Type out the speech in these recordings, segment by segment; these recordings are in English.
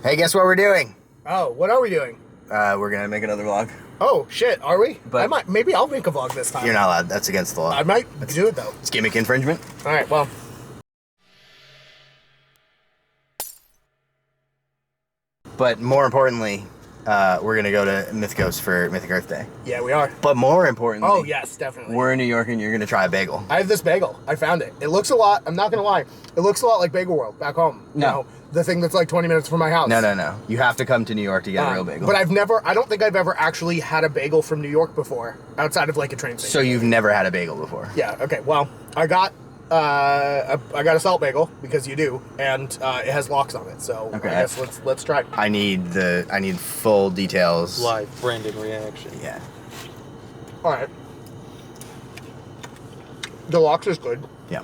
Hey, guess what we're doing? Oh, what are we doing? We're gonna make another vlog. Oh, shit, are we? But maybe I'll make a vlog this time. You're not allowed. That's against the law. I might do it, though. It's gimmick infringement. All right, well. But more importantly, we're gonna go to Mythicos for Mythic Earth Day. Yeah, we are. But more importantly, Oh, yes, definitely. we're in New York and you're gonna try a bagel. I have this bagel. I found it. It looks a lot, I'm not going to lie, it looks a lot like Bagel World back home. No. You know, the thing that's like 20 minutes from my house. No. You have to come to New York to get a real bagel. But I don't think I've ever actually had a bagel from New York before, outside of like a train station. So you've never had a bagel before? Yeah, okay, well, I got a salt bagel, because you do, and it has locks on it, so Okay. I guess let's try. I need full details. Live Brandon reaction. Yeah. Alright. The locks is good. Yeah.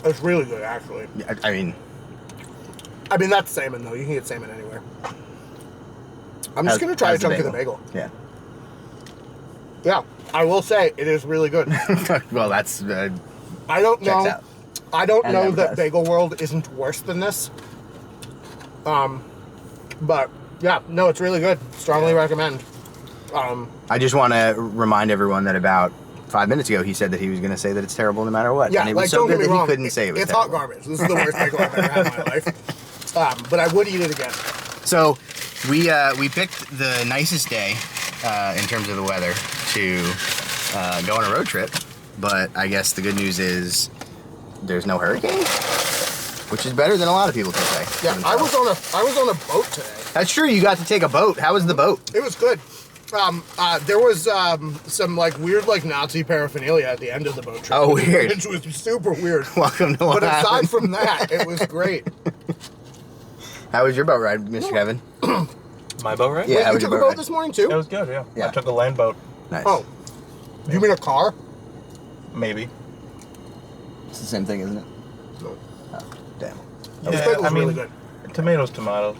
It's really good, actually. I mean, that's salmon, though. You can get salmon anywhere. I'm just going to try a how's the chunk of the bagel. Yeah. Yeah, I will say it is really good. Well, that's I don't checks know. out. I don't And know never that does. Bagel World isn't worse than this. But yeah, no, it's really good. Strongly recommend. I just want to remind everyone that about 5 minutes ago he said that he was going to say that it's terrible no matter what. Yeah, and it like, was so don't good get me that wrong. he couldn't say it was It's terrible. hot garbage. This is the worst bagel I've ever had in my life. But I would eat it again. So we picked the nicest day in terms of the weather to go on a road trip, but I guess the good news is there's no hurricane, which is better than a lot of people can say. Yeah, I was on a boat today. That's true. You got to take a boat. How was the boat? It was good. There was some like weird like Nazi paraphernalia at the end of the boat trip. Oh, weird. Which was super weird. Welcome to Long But aside Island. from that, it was great. How was your boat ride, Mr. Kevin? My boat ride? Yeah, Wait, how you was took your a boat boat ride? this morning It too? was good, yeah. Yeah. I took a land boat. Nice. Oh, do you mean a car? Maybe. It's the same thing, isn't it? No. Oh, damn. This bagel was really good. Tomatoes, tomatoes.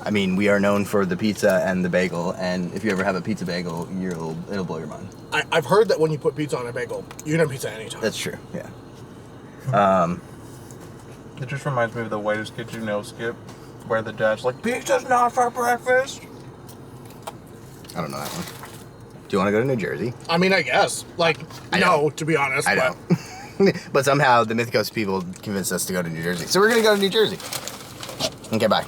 I mean, we are known for the pizza and the bagel, and if you ever have a pizza bagel, it'll blow your mind. I've heard that when you put pizza on a bagel, you can have pizza anytime. That's true, yeah. It just reminds me of the Whitest Kids You Know skip, where the dad's like, pizza's not for breakfast. I don't know that one. Do you want to go to New Jersey? I mean, I guess. Like, I no, know. to be honest. I know. But somehow the Mythicos people convinced us to go to New Jersey. So we're going to go to New Jersey. Okay, bye.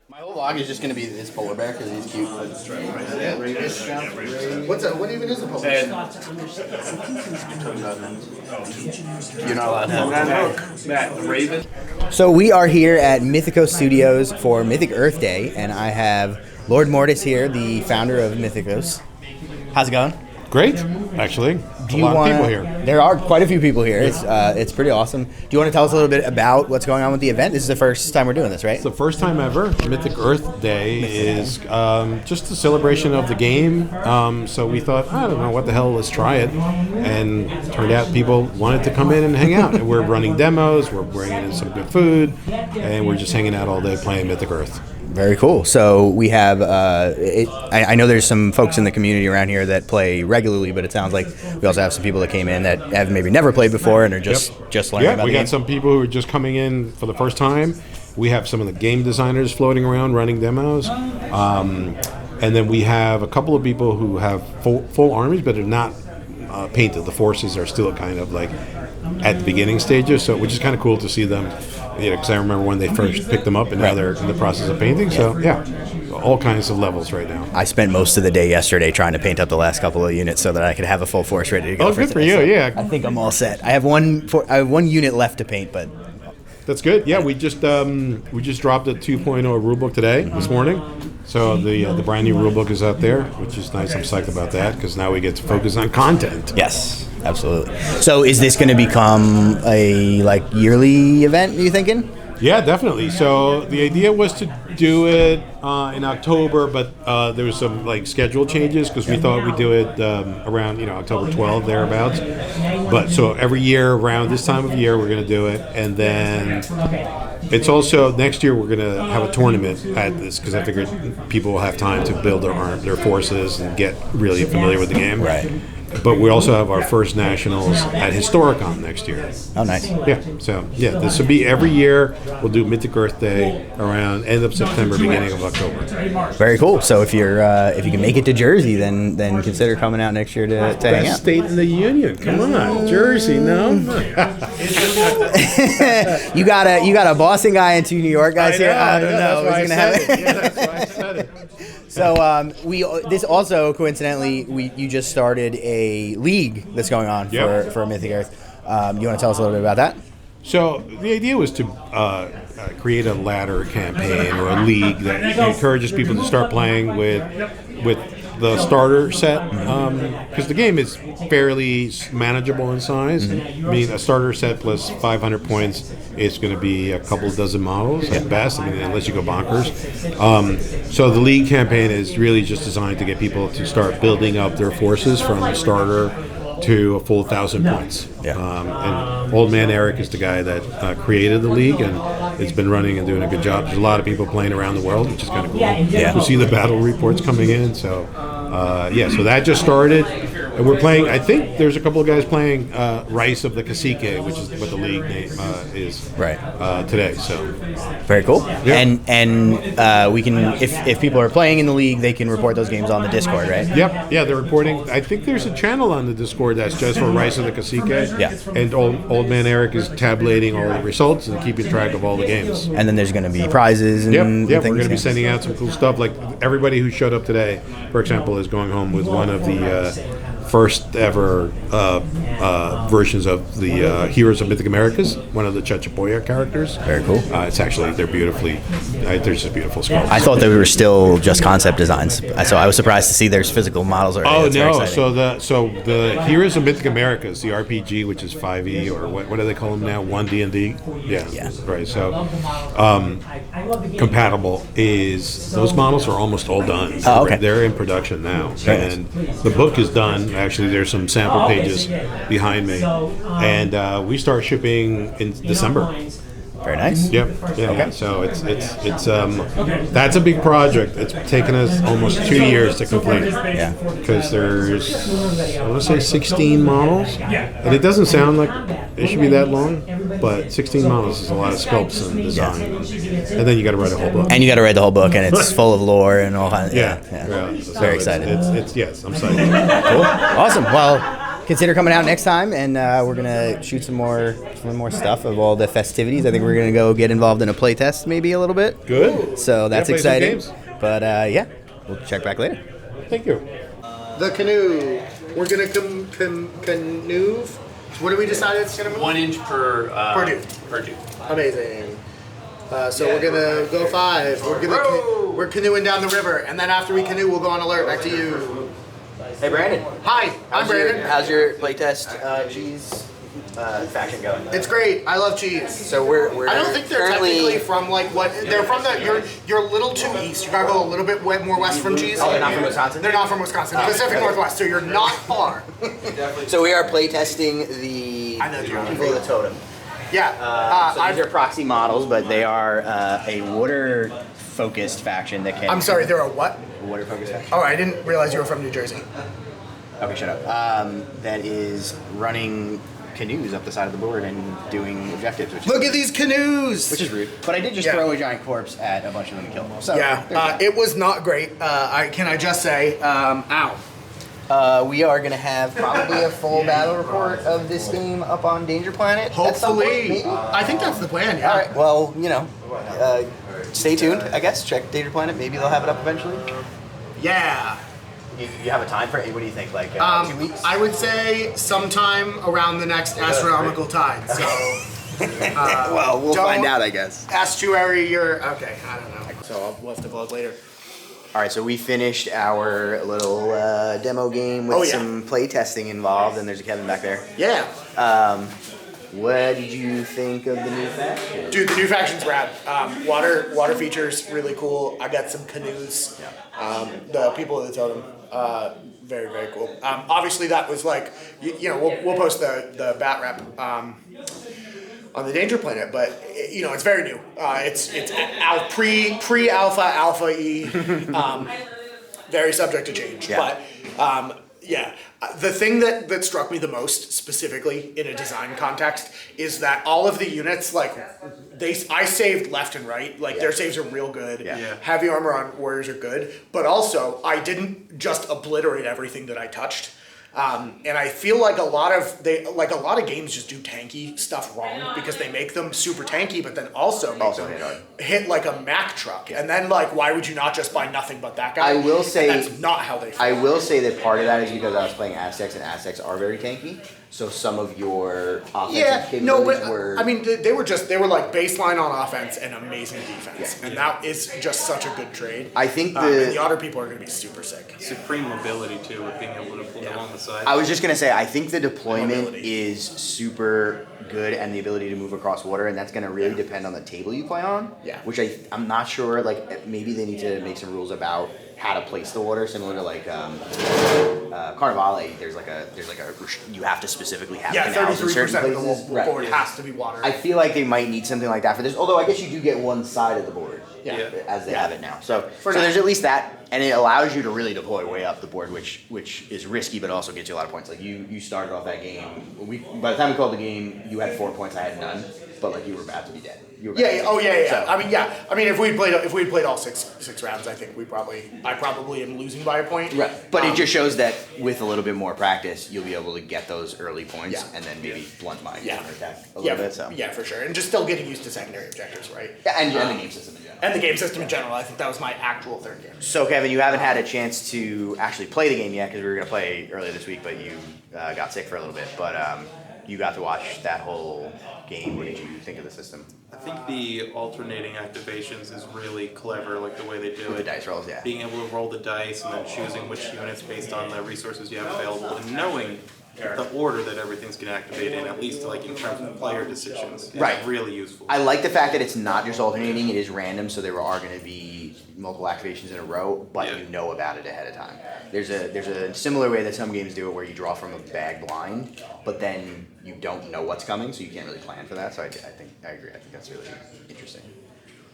My whole vlog is just going to be this polar bear because he's cute. What even is a polar? You're not allowed to. So we are here at Mythicos Studios for Mythic Earth Day, and I have Lord Mortis here, the founder of Mythicos. How's it going? Great, actually. A lot of people here. There are quite a few people here. It's pretty awesome. Do you want to tell us a little bit about what's going on with the event? This is the first time we're doing this, right? It's the first time ever. Mythic Earth Day is just a celebration of the game. So we thought, I don't know, what the hell, let's try it. And turned out people wanted to come in and hang out. And we're running demos, we're bringing in some good food, and we're just hanging out all day playing Mythic Earth. Very cool. So we have, I know there's some folks in the community around here that play regularly, but it sounds like we also have some people that came in that have maybe never played before and are just learning about we the got game. some people who are just coming in for the first time. We have some of the game designers floating around running demos. And then we have a couple of people who have full armies, but are not painted. The forces are still kind of like at the beginning stages, so which is kind of cool to see them. Because I remember when they first picked them up, and now they're in the process of painting. So yeah, all kinds of levels right now. I spent most of the day yesterday trying to paint up the last couple of units so that I could have a full force ready to go. Oh, good for you! Yeah, I think I'm all set. I have one unit left to paint, but that's good. Yeah, we just dropped a 2.0 rulebook today, this morning. So the brand new rulebook is out there, which is nice. I'm psyched about that because now we get to focus on content. Yes, absolutely. So is this going to become a yearly event? Are you thinking? Yeah, definitely. So the idea was to do it in October, but there was some schedule changes because we thought we'd do it around October 12th thereabouts. But so every year around this time of year we're going to do it, and then it's also next year we're going to have a tournament at this because I figured people will have time to build their forces and get really familiar with the game. Right. But we also have our first nationals at Historicon next year. Oh, nice. Yeah. So this will be every year. We'll do Mythic Earth Day around end of September, beginning of October. Very cool. So if you can make it to Jersey, then consider coming out next year to hang Best out. state in the union. Come on, Jersey. No. You got a Boston guy and 2 New York guys here. I don't know. That's why Who's I gonna said it. Yeah, that's why I said it. So this also coincidentally you just started a league that's going on for Mythic Earth. You want to tell us a little bit about that? So the idea was to create a ladder campaign or a league that encourages people to start playing with the starter set because the game is fairly manageable in size. I mean, a starter set plus 500 points is going to be a couple dozen models at best. I mean, unless you go bonkers. So the league campaign is really just designed to get people to start building up their forces from a starter to a full 1,000 points. And Old Man Eric is the guy that created the league, and it's been running and doing a good job. There's a lot of people playing around the world, which is kind of cool. We see the battle reports coming in. So, so that just started. And we're playing, I think there's a couple of guys playing Rice of the Cacique, which is what the league name is today. So very cool. Yeah. And we can, if people are playing in the league, they can report those games on the Discord, right? Yep. Yeah, they're reporting. I think there's a channel on the Discord that's just for Rice of the Cacique. Yeah. And Old Man Eric is tabulating all the results and keeping track of all the games. And then there's going to be prizes and things. We're going to be things. sending out some cool stuff. Like everybody who showed up today, for example, is going home with one of the first ever versions of the Heroes of Mythic Americas, one of the Chachapoya characters. Very cool. It's actually, they're beautifully, they're just beautiful sculptures. I thought they were still just concept designs, so I was surprised to see there's physical models already. Oh That's very no! exciting. So the Heroes of Mythic Americas, the RPG, which is 5e or what do they call them now? 1D&D. Yeah. Right. So compatible is those models are almost all done. Oh, okay. They're in production now, and the book is done. Actually, there's some sample pages behind me, and we start shipping in December. Very nice. Yep. Yeah. Okay. So it's that's a big project. It's taken us almost 2 years to complete. Yeah. Because there's I want to say 16 models, and it doesn't sound like it should be that long, but 16 models is a lot of sculpts and design, and then you got to write a whole book. And you got to read the whole book, and it's full of lore and all kinds. Yeah. So very excited. It's yes, I'm psyched. Cool. Awesome. Well, consider coming out next time, and we're gonna shoot some more stuff of all the festivities. I think we're gonna go get involved in a playtest, maybe a little bit. Good. So that's play some exciting. games. But we'll check back later. Thank you. The canoe. We're gonna canoe. What did we decide it's gonna be? 1 inch per dude. Amazing. So we're gonna go 5. We're canoeing down the river, and then after we canoe, we'll go on alert. Back to you. Hey, Brandon. Hi, I'm Brandon. How's your playtest cheese faction going? It's great. I love cheese. So we're I don't think they're technically from they're from you're a little too east. You gotta go a little bit more west from cheese. Oh, they're not from Wisconsin? They're not from Wisconsin. Pacific Northwest. So you're not far. So we are playtesting the People of the Totem. Yeah. So these are proxy models, but they are a water-focused faction that can... I'm sorry, they're a what? Water-focused faction. Oh, I didn't realize you were from New Jersey. Okay, shut up. That is running canoes up the side of the board and doing objectives. Look at these canoes! Which is rude. But I did just throw a giant corpse at a bunch of them and kill them. So, it was not great. Can I just say, ow. We are going to have probably a full battle report of this game up on Danger Planet. Hopefully. At some point, maybe. I think that's the plan, yeah. All right, well, stay tuned, I guess. Check Danger Planet. Maybe they'll have it up eventually. Yeah. You have a time for it? What do you think? Like 2 weeks? I would say sometime around the next astronomical tide. So. Well, we'll find out, I guess. Estuary, you're okay. I don't know. So we'll have to vlog later. All right, so we finished our little demo game with some play testing involved, and there's a Kevin back there. Yeah. What did you think of the new faction? Dude, the new faction's rad. Water features really cool. I got some canoes. The people of the totem, very very cool. Obviously that was like, we'll post the bat rep on the Danger Planet, but it's very new. It's pre-alpha, alpha E, very subject to change. Yeah. But the thing that struck me the most specifically in a design context is that all of the units, like I saved left and right, like their saves are real good. Yeah. Heavy armor on warriors are good, but also I didn't just obliterate everything that I touched. And I feel like a lot of games just do tanky stuff wrong because they make them super tanky, but then also make them hit like a Mack truck. And then why would you not just buy nothing but that guy? I will say that's not how they feel. I will say that part of that is because I was playing Aztecs, and Aztecs are very tanky. So some of your offensive capabilities were. I mean, they were like baseline on offense and amazing defense, and that is just such a good trade. I think and the Otter people are going to be super sick. Supreme mobility too, with being able to pull along the side. I was just gonna say, I think the deployment is super good, and the ability to move across water, and that's gonna really depend on the table you play on. Yeah. Which I'm not sure. Like maybe they need to make some rules about how to place the water, similar to like Carnivale. There's like a you have to specifically have canals in certain 33% places. of the board has to be water. I feel like they might need something like that for this. Although I guess you do get one side of the board. Yeah. As they have it now. So there's at least that, and it allows you to really deploy way up the board, which is risky, but also gets you a lot of points. Like you started off that game. By the time we called the game, you had 4 points. I had none, but like you were about to be dead. Yeah. So, I mean, if we played all six rounds, I think I probably am losing by a point. Right. But it just shows that with a little bit more practice, you'll be able to get those early points, and then maybe blunt my attack a little bit. So yeah, for sure, and just still getting used to secondary objectives, right? Yeah, and the game system in general. And the game system in general. I think that was my actual third game. So Kevin, you haven't had a chance to actually play the game yet because we were gonna play earlier this week, but you got sick for a little bit. But you got to watch that whole game. What did you think of the system? I think the alternating activations is really clever, like the way they do With it. the dice rolls, yeah. Being able to roll the dice and then choosing which units based on the resources you have available, and knowing the order that everything's going to activate in, at least like in terms of player decisions, is really useful. I like the fact that it's not just alternating; it is random, so there are going to be multiple activations in a row, but you know about it ahead of time. There's a similar way that some games do it, where you draw from a bag blind, but then you don't know what's coming, so you can't really plan for that. So I agree. I think that's really interesting.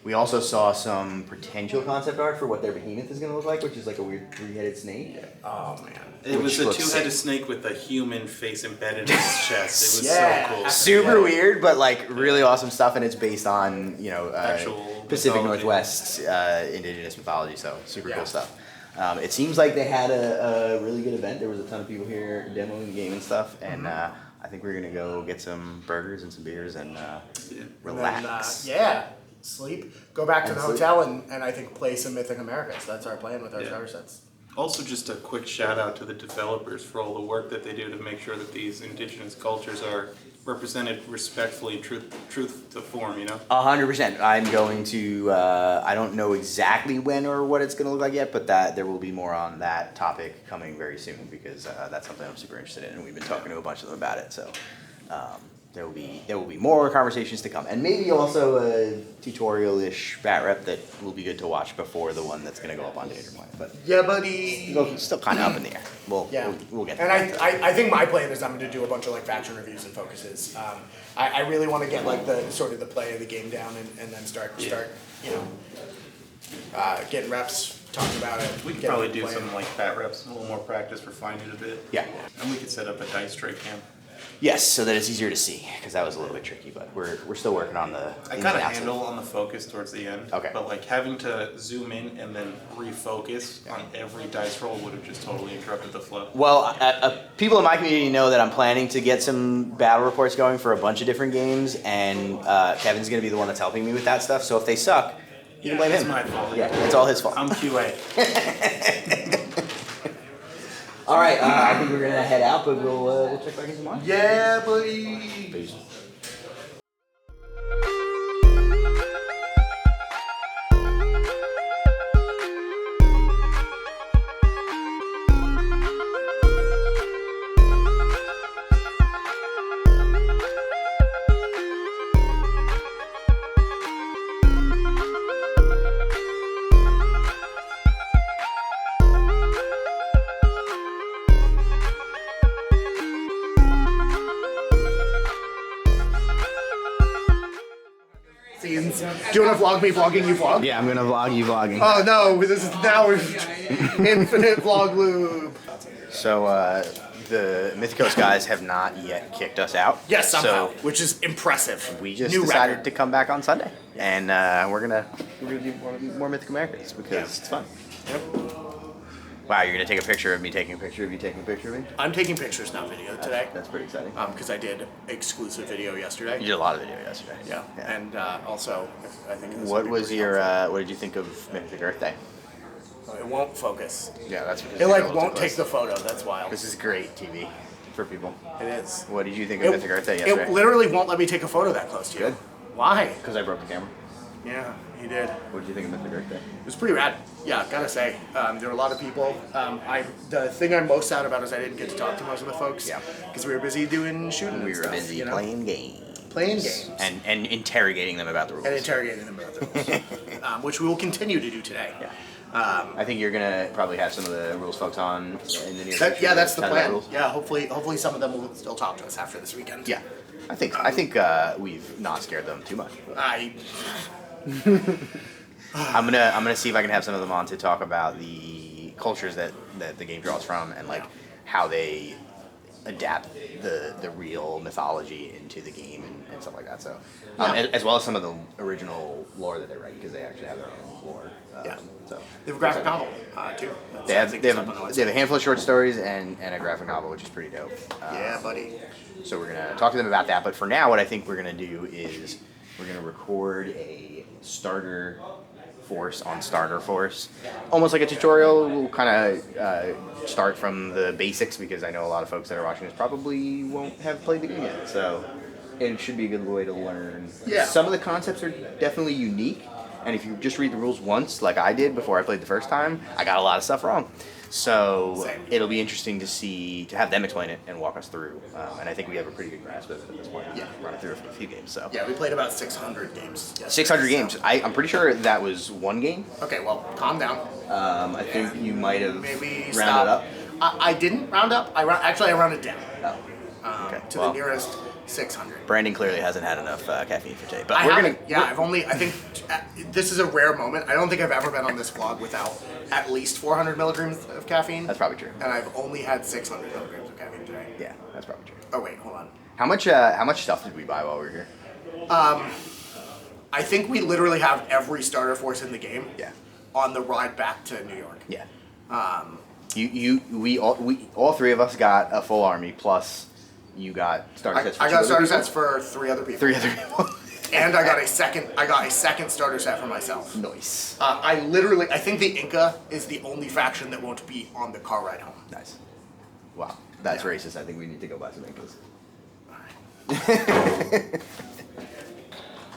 We also saw some potential concept art for what their behemoth is going to look like, which is like a weird three-headed snake. Oh man. It was a two-headed snake with a human face embedded in its chest. It was so cool. Super weird, but like really awesome stuff, and it's based on Actual Pacific mythology. Northwest indigenous mythology. So super cool stuff. It seems like they had a really good event. There was a ton of people here demoing the game and stuff, and I think we're gonna go get some burgers and some beers and relax. And then, sleep. Go back to the hotel and I think play some Mythic Americas. That's our plan with our starter sets. Also, just a quick shout out to the developers for all the work that they do to make sure that these indigenous cultures are represented respectfully, truth to form, 100%. I'm going to, I don't know exactly when or what it's going to look like yet, but that there will be more on that topic coming very soon because that's something I'm super interested in, and we've been talking to a bunch of them about it. So there will be more conversations to come, and maybe also a tutorial-ish bat rep that will be good to watch before the one that's going to go up on Danger Planet. But yeah, buddy. It's still kind of up in the air. We'll get to and that. I think my plan is I'm going to do a bunch of like faction reviews and focuses. I really want to get like the sort of the play of the game down and then start getting reps, talking about it. We could probably do some like bat reps, a little more practice, refine it a bit. Yeah. And we could set up a dice tray cam. Yes, so that it's easier to see, because that was a little bit tricky, but we're still working on the I ins got and a outs of- handle on the focus towards the end. Okay. But like having to zoom in and then refocus on every dice roll would have just totally interrupted the flow. Well, people in my community know that I'm planning to get some battle reports going for a bunch of different games, and Kevin's going to be the one that's helping me with that stuff. So if they suck, You can blame him. It's my fault. Yeah, it's all his fault. I'm QA. All right, I think we're gonna head out, but we'll check back in tomorrow. Yeah, buddy. Peace. Scenes. Do you want to vlog me vlogging you vlog? Yeah, I'm gonna vlog you vlogging. Oh no, this is now infinite vlog loop. So the Mythicos guys have not yet kicked us out. Yes, somehow, So which is impressive. we just New decided record. to come back on Sunday, and we're gonna do more Mythic Americans because it's fun. Wow, you're gonna take a picture of me taking a picture of you taking a picture of me? I'm taking pictures, not video today. That's pretty exciting. Because I did exclusive video yesterday. You did a lot of video yesterday. Yeah, and also I think. This What would be was pretty your? helpful. What did you think of Mythic Earth Day? It won't focus. Yeah, that's because It you're like able to won't close. take the photo. That's wild. This is great TV for people. It is. What did you think of Mythic Earth Day It yesterday? literally won't let me take a photo that close to you. Good. Why? Because I broke the camera. Yeah, you did. What did you think of Mythic Earth Day? It was pretty rad. Yeah, gotta say. There were a lot of people. The thing I'm most sad about is I didn't get to talk to most of the folks. Yeah. Because we were busy doing shooting. We and were stuff, busy you know? playing games. Playing games. And interrogating them about the rules. And interrogating them about the rules. Which we will continue to do today. Yeah. I think you're gonna probably have some of the rules folks on in the near That, future. yeah, that's the Chat about plan. rules. Yeah, hopefully some of them will still talk to us after this weekend. Yeah. I think we've not scared them too much. I'm gonna see if I can have some of them on to talk about the cultures that the game draws from and like how they adapt the real mythology into the game and stuff like that. So as well as some of the original lore that they write because they actually have their own lore. Yeah. So They have a graphic novel too. they have a handful of short stories and a graphic novel, which is pretty dope. Yeah, buddy. So we're gonna talk to them about that. But for now, what I think we're gonna do is we're gonna record a starter force on starter force, almost like a tutorial. We'll kind of start from the basics because I know a lot of folks that are watching this probably won't have played the game yet. So it should be a good way to learn. Yeah. Some of the concepts are definitely unique, and if you just read the rules once, like I did before I played the first time, I got a lot of stuff wrong. So Same. it'll be interesting to have them explain it and walk us through. And I think we have a pretty good grasp of it at this point. Yeah. Running through a few games. So Yeah, we played about 600 games. yesterday, 600 so- games. I'm pretty sure that was one game. Okay, well, calm down. I think you might have Maybe rounded stop. up. I didn't round up. I rounded down Oh. Okay. to Well, the nearest 600. Brandon clearly hasn't had enough caffeine for today. But I we're haven't. gonna. Yeah, I think this is a rare moment. I don't think I've ever been on this vlog without at least 400 milligrams of caffeine. That's probably true. And I've only had 600 milligrams of caffeine today. Yeah, that's probably true. Oh wait, hold on. How much stuff did we buy while we were here? I think we literally have every starter force in the game. Yeah. On the ride back to New York. Yeah. We all three of us got a full army plus you got starter sets. For I two got other starter people? sets for 3 other people. 3 other people. And I got a second starter set for myself. Nice. I think the Inca is the only faction that won't be on the car ride home. Nice. Wow, that's Yeah. racist. I think we need to go buy some Incas.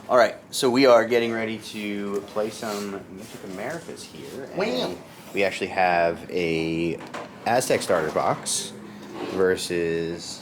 All right, so we are getting ready to play some Mythic Americas here. and Wow. We actually have a Aztec starter box versus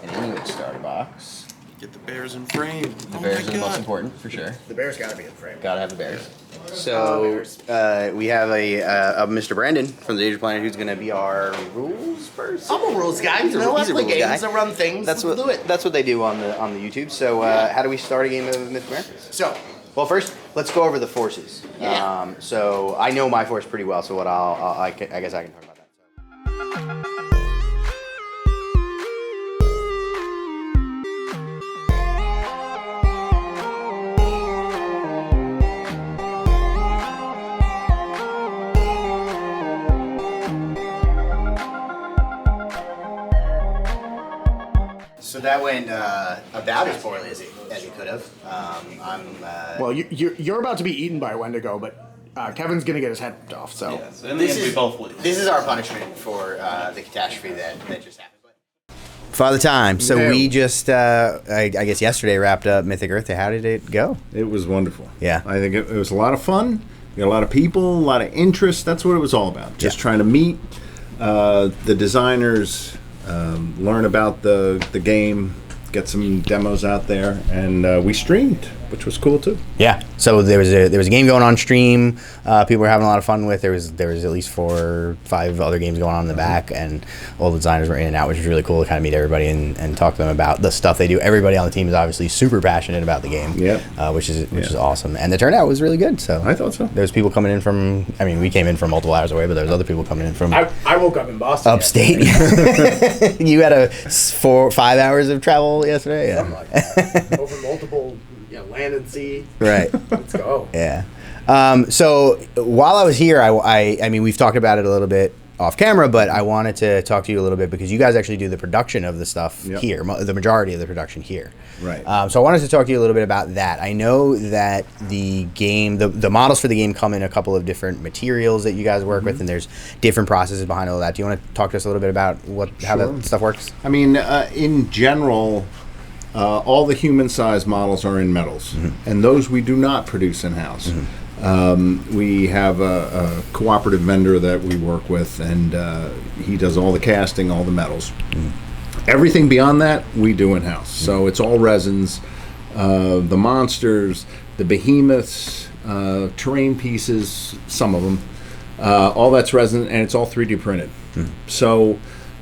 an Inuit starter box. Get the bears in frame. The bears are the most important, for sure. The bear's gotta be in frame. Gotta have the bears. Oh, So bears. we have a Mr. Brandon from the Age of Planet who's going to be our rules person. I'm a rules guy. He's a- You know, I he's a play rules games, guy. I run things. That's Let's do it. That's what they do on the YouTube. So how do we start a game of Mythic Americas? So, Well, first let's go over the forces. Yeah. So I know my force pretty well. So what I guess I can talk about that. So. So That went about as poorly as it could have. Well, you're about to be eaten by a Wendigo, but Kevin's gonna get his head ripped off. So Yeah, so in the end, we both lose. this is our punishment for the catastrophe that just happened. Father Time. So we just, I guess yesterday wrapped up Mythic Earth. How did it go? It was wonderful. Yeah. I think it was a lot of fun. We got a lot of people, a lot of interest. That's what it was all about. Just trying to meet the designers, learn about the game, get some demos out there, and we streamed, which was cool too. Yeah. So there was a game going on stream. People were having a lot of fun with. There was at least 4 or 5 other games going on in the back, and all the designers were in and out, which was really cool to kind of meet everybody and talk to them about the stuff they do. Everybody on the team is obviously super passionate about the game. Yeah. Which is awesome, and the turnout was really good. So I thought so. There's people coming in from. I mean, we came in from multiple hours away, but there was other people coming in from I woke up in Boston. upstate. You had a 4 or 5 hours of travel yesterday. Yeah. Something like that. Over multiple, land and sea. Right. Let's go. Yeah. So while I was here, I mean, we've talked about it a little bit off camera, but I wanted to talk to you a little bit because you guys actually do the production of the stuff here, the majority of the production here. Right. So I wanted to talk to you a little bit about that. I know that the game, the models for the game come in a couple of different materials that you guys work with, and there's different processes behind all that. Do you want to talk to us a little bit about how that stuff works? I mean, in general, all the human-sized models are in metals, and those we do not produce in-house. We have a cooperative vendor that we work with, and he does all the casting, all the metals. Everything beyond that, we do in-house. So it's all resins, the monsters, the behemoths, terrain pieces, some of them. All that's resin, and it's all 3D printed. So,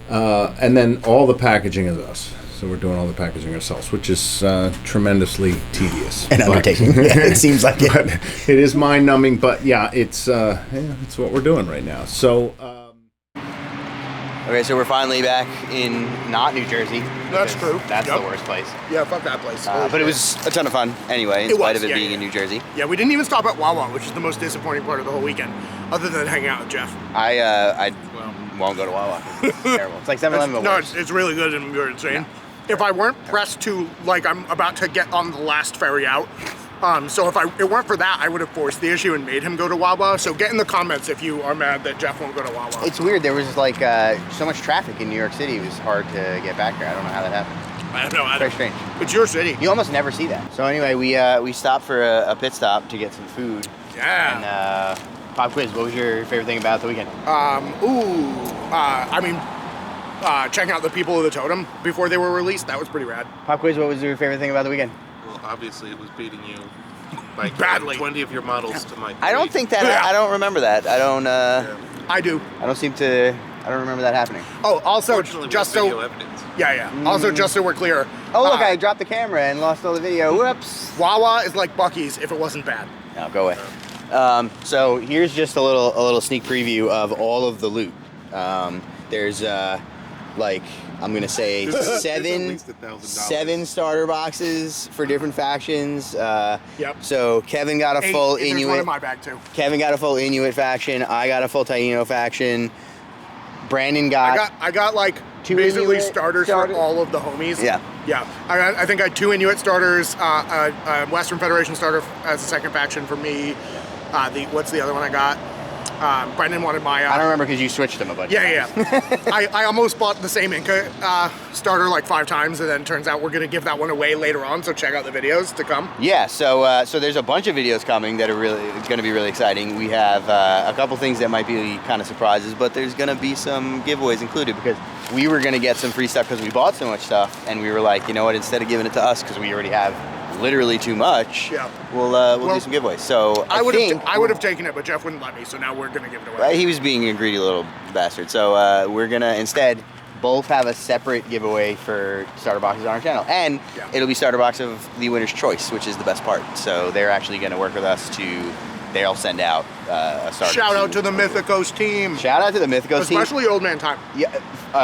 and then all the packaging is us. So we're doing all the packaging ourselves, which is tremendously tedious. An undertaking. It seems like it. But it is mind-numbing, but yeah, it's what we're doing right now. So. Okay, so we're finally back in not New Jersey. That's true. That's the worst place. Yeah, fuck that place. But it was a ton of fun anyway, in spite of it being in New Jersey. Yeah, we didn't even stop at Wawa, which is the most disappointing part of the whole weekend, other than hanging out with Jeff. I won't go to Wawa. It's terrible. It's like 7-Eleven. No, it's really good and you're insane. Yeah. If I weren't pressed to, I'm about to get on the last ferry out, so if it weren't for that, I would have forced the issue and made him go to Wawa. So get in the comments if you are mad that Jeff won't go to Wawa. It's weird. There was so much traffic in New York City. It was hard to get back there. I don't know how that happened. I have no idea. Very strange. It's your city. You almost never see that. So anyway, we stopped for a pit stop to get some food. Yeah. And pop quiz. What was your favorite thing about the weekend? Checking out the people of the totem before they were released. That was pretty rad. Pop quiz. What was your favorite thing about the weekend? Well, obviously it was beating you by badly. 20 of your models to my 3. I don't think that. I don't remember that. I don't. I do. I don't remember that happening. Oh, also, Fortunately, just we have so. video evidence. Yeah. Also, just so we're clear. Oh look, I dropped the camera and lost all the video. Whoops. Wawa is like Buc-ee's if it wasn't bad. No, go away. So here's just a little sneak preview of all of the loot. There's I'm gonna say seven starter boxes for different factions. Yep. So Kevin got a full There's Inuit. one in my bag too. Kevin got a full Inuit faction. I got a full Taino faction. Brandon got. I got like 2 basically Inuit starters for all of the homies. Yeah. Yeah. I think I had 2 Inuit starters, a Western Federation starter as a second faction for me. What's the other one I got? Brendan wanted my. I don't remember because you switched them a bunch. Yeah. I almost bought the same Inca starter like 5 times, and then turns out we're gonna give that one away later on. So check out the videos to come. Yeah. So there's a bunch of videos coming that are going to be really exciting. We have a couple things that might be kind of surprises, but there's going to be some giveaways included because we were going to get some free stuff because we bought so much stuff, and we were like, you know what? Instead of giving it to us because we already have literally too much. Yeah. We'll do some giveaways. So I would have taken it, but Jeff wouldn't let me. So now we're gonna give it away. He was being a greedy little bastard. So we're gonna instead both have a separate giveaway for starter boxes on our channel, and it'll be starter box of the winner's choice, which is the best part. So they're actually gonna work with us to. They'll send out a starter. Shout out to the Mythicos team. Shout out to the Mythicos team. Especially Old Man Time. Yeah.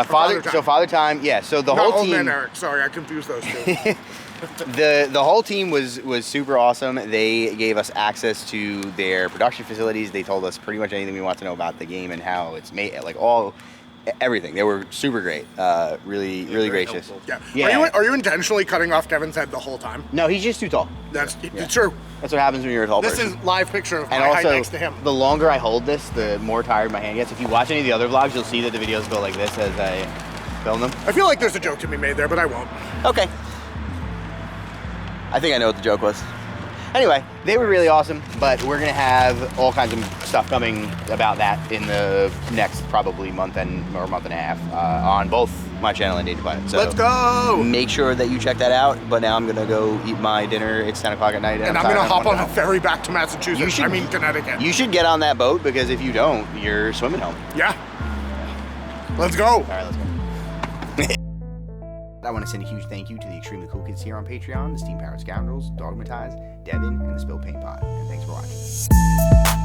Father Time. So Father Time. Yeah. So the whole Old team. Man Eric. Sorry, I confused those two. The whole team was super awesome. They gave us access to their production facilities. They told us pretty much anything we want to know about the game and how it's made, like all everything. They were super great. Really gracious. helpful. Yeah. Yeah. Are you intentionally cutting off Kevin's head the whole time? No, he's just too tall. It's true. That's what happens when you're a tall This person. is live picture of my And height also, next to him. the longer I hold this, the more tired my hand gets. If you watch any of the other vlogs, you'll see that the videos go like this as I film them. I feel like there's a joke to be made there, but I won't. Okay. I think I know what the joke was. Anyway, they were really awesome, but we're gonna have all kinds of stuff coming about that in the next probably month and a half on both my channel and Dated Planet. So Let's go! make sure that you check that out. But now I'm gonna go eat my dinner. It's 10 o'clock at night, And I'm tired. gonna hop on I a wanna ferry back to Massachusetts. You should- Connecticut. You should get on that boat because if you don't, you're swimming home. Yeah. Let's go. All right, let's go. I want to send a huge thank you to the extremely cool kids here on Patreon, the Steam Powered Scoundrels, Dogmatized, Devin, and the Spill Paint Pot. And thanks for watching.